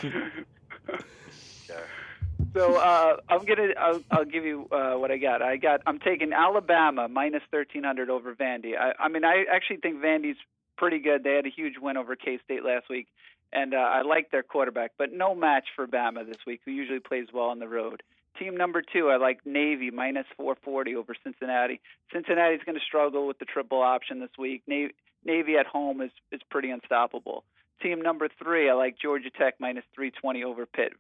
So I'll give you what I got. I'm taking Alabama minus 1,300 over Vandy. I mean I actually think Vandy's pretty good. They had a huge win over K-State last week, and I like their quarterback, but no match for Bama this week, who usually plays well on the road. Team number 2, I like Navy minus 440 over Cincinnati. Cincinnati's going to struggle with the triple option this week. Navy at home is pretty unstoppable. Team number 3, I like Georgia Tech minus 320 over Pitt.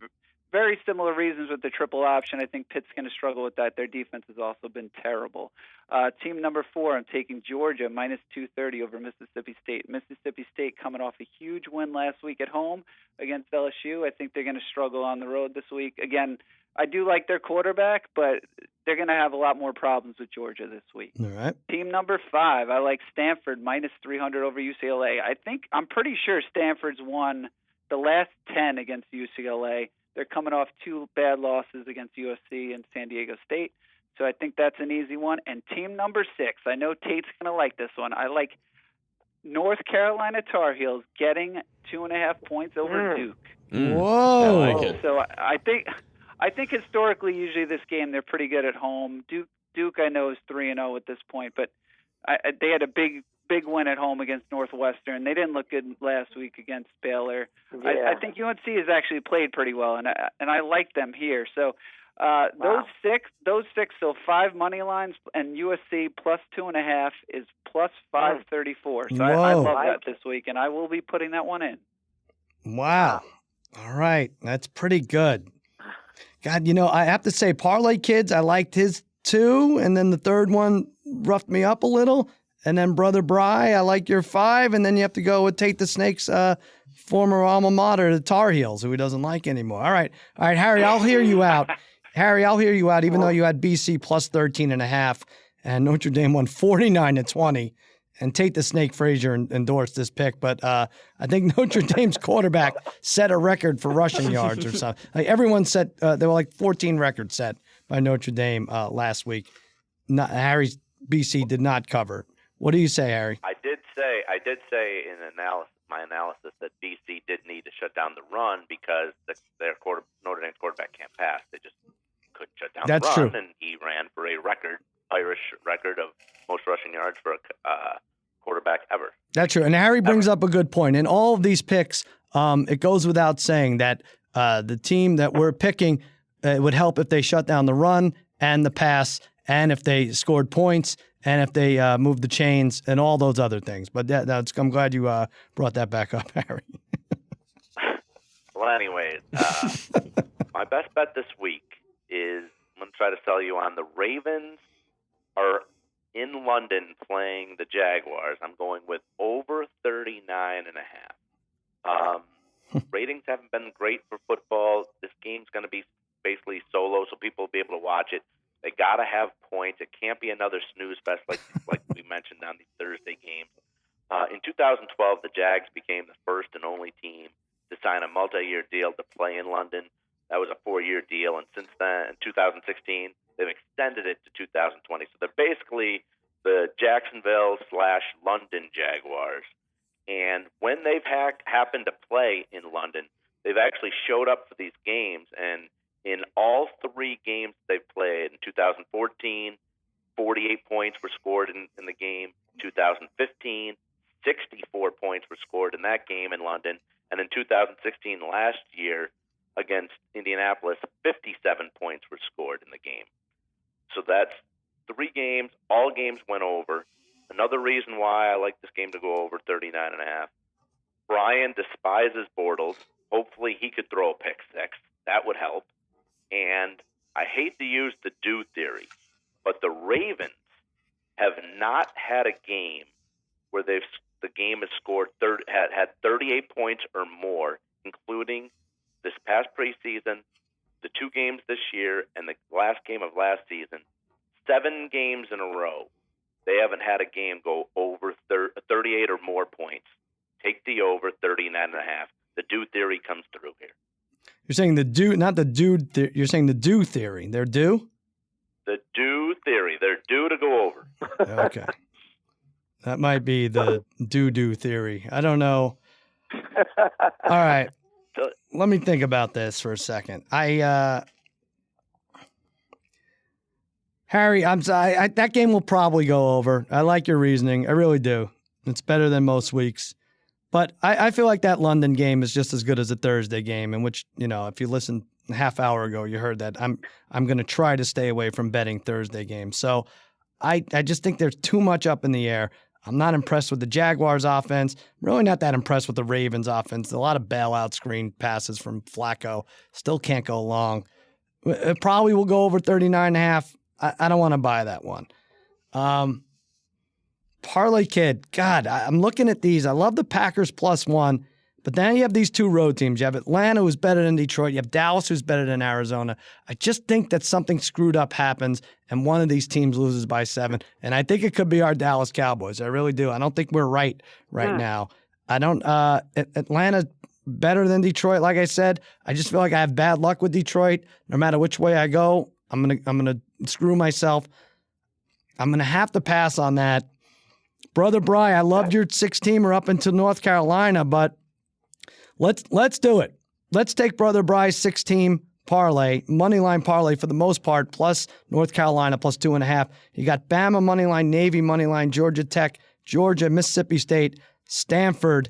Very similar reasons with the triple option. I think Pitt's going to struggle with that. Their defense has also been terrible. Team number 4, I'm taking Georgia minus 230 over Mississippi State. Mississippi State coming off a huge win last week at home against LSU. I think they're going to struggle on the road this week. Again, I do like their quarterback, but they're going to have a lot more problems with Georgia this week. All right. Team number 5, I like Stanford minus 300 over UCLA. I'm pretty sure Stanford's won the last 10 against UCLA. They're coming off 2 bad losses against USC and San Diego State. So I think that's an easy one. And team number 6, I know Tate's going to like this one. I like North Carolina Tar Heels getting 2.5 points over Duke. Whoa. I like it. So I think historically, usually this game, they're pretty good at home. Duke I know is 3-0 at this point, but they had a big win at home against Northwestern. They didn't look good last week against Baylor. Yeah. I think UNC has actually played pretty well, and I like them here. So those six, so 5 money lines, and USC plus 2.5 is plus 534. So I love that this week, and I will be putting that one in. Wow. All right. That's pretty good. God, I have to say, Parlay Kids, I liked his 2, and then the third one roughed me up a little. And then Brother Bry, I like your 5, and then you have to go with Tate the Snake's former alma mater, the Tar Heels, who he doesn't like anymore. All right, Harry, I'll hear you out. Even though you had BC plus 13.5, and Notre Dame won 49-20, and Tate the Snake Frazier endorsed this pick. But I think Notre Dame's quarterback set a record for rushing yards or something. Like everyone set, there were like 14 records set by Notre Dame last week. Harry's BC did not cover. What do you say, Harry? I did say in my analysis that BC did need to shut down the run because Notre Dame's quarterback can't pass. They just couldn't shut down That's the run, true. And he ran for a Irish record of most rushing yards for a quarterback ever. That's true. And Harry brings up a good point. In all of these picks, it goes without saying that the team that we're picking, it would help if they shut down the run and the pass, and if they scored points, and if they moved the chains, and all those other things. But I'm glad you brought that back up, Harry. Well, anyways, my best bet this week is I'm going to try to sell you on the Ravens are in London playing the Jaguars. I'm going with over 39.5. Ratings haven't been great for football. This game's going to be basically solo, so people will be able to watch it. They got to have points. It can't be another snooze fest like we mentioned on these Thursday games. In 2012, the Jags became the first and only team to sign a multi-year deal to play in London. That was a 4-year deal, and since then, in 2016, they've extended it to 2020. So they're basically the Jacksonville/London Jaguars. And when they've happened to play in London, they've actually showed up for these games, and in all 3 games they've played, in 2014, 48 points were scored in the game. 2015, 64 points were scored in that game in London. And in 2016, last year, against Indianapolis, 57 points were scored in the game. So that's 3 games. All games went over. Another reason why I like this game to go over 39.5. Brian despises Bortles. Hopefully he could throw a pick 6. That would help. And I hate to use the do theory, but the Ravens have not had a game where the game has scored had 38 points or more, including this past preseason, the 2 games this year, and the last game of last season. 7 games in a row, they haven't had a game go over 38 or more points. Take the over 39.5. The do theory comes through here. You're saying the do, not the dude. You're saying the do theory. They're due? The do theory. They're due to go over. Okay. That might be the do theory. I don't know. All right. Let me think about this for a second. Harry, I'm sorry. That game will probably go over. I like your reasoning. I really do. It's better than most weeks. But I feel like that London game is just as good as a Thursday game, in which, if you listened a half hour ago, you heard that I'm going to try to stay away from betting Thursday games. So I just think there's too much up in the air. I'm not impressed with the Jaguars offense. I'm really not that impressed with the Ravens offense. A lot of bailout screen passes from Flacco. Still can't go long. It probably will go over 39.5. I don't want to buy that one. Parlay Kid, God, I'm looking at these. I love the Packers +1, but then you have these 2 road teams. You have Atlanta, who's better than Detroit. You have Dallas, who's better than Arizona. I just think that something screwed up happens, and one of these teams loses by 7. And I think it could be our Dallas Cowboys. I really do. I don't think we're right now. I don't. Atlanta's better than Detroit, like I said. I just feel like I have bad luck with Detroit. No matter which way I go, I'm gonna screw myself. I'm gonna have to pass on that. Brother Bry, I loved your 6-teamer up into North Carolina, but let's do it. Let's take Brother Bry's 6-team parlay, moneyline parlay for the most part, plus North Carolina plus 2.5. You got Bama moneyline, Navy moneyline, Georgia Tech, Georgia, Mississippi State, Stanford,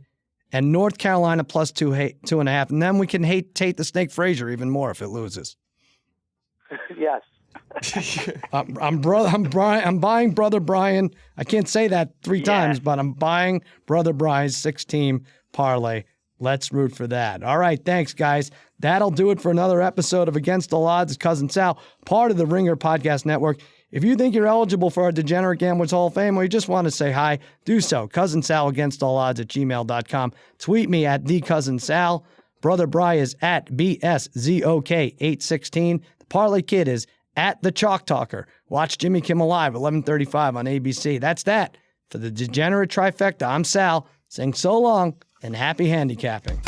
and North Carolina plus 2.5. And then we can hate the Snake Frazier even more if it loses. Yes. I'm buying Brother Brian. I can't say that 3 times, but I'm buying Brother Brian's 6-team parlay. Let's root for that. All right, thanks, guys. That'll do it for another episode of Against All Odds. It's Cousin Sal, part of the Ringer Podcast Network. If you think you're eligible for our Degenerate Gamblers Hall of Fame or you just want to say hi, do so. Cousin Sal Against All Odds at gmail.com. Tweet me at TheCousinSal. Brother Bry is at BSZOK816. The Parlay Kid is at The Chalk Talker. Watch Jimmy Kimmel Live, 11:35 on ABC. That's that. For the Degenerate Trifecta, I'm Sal, saying so long and happy handicapping.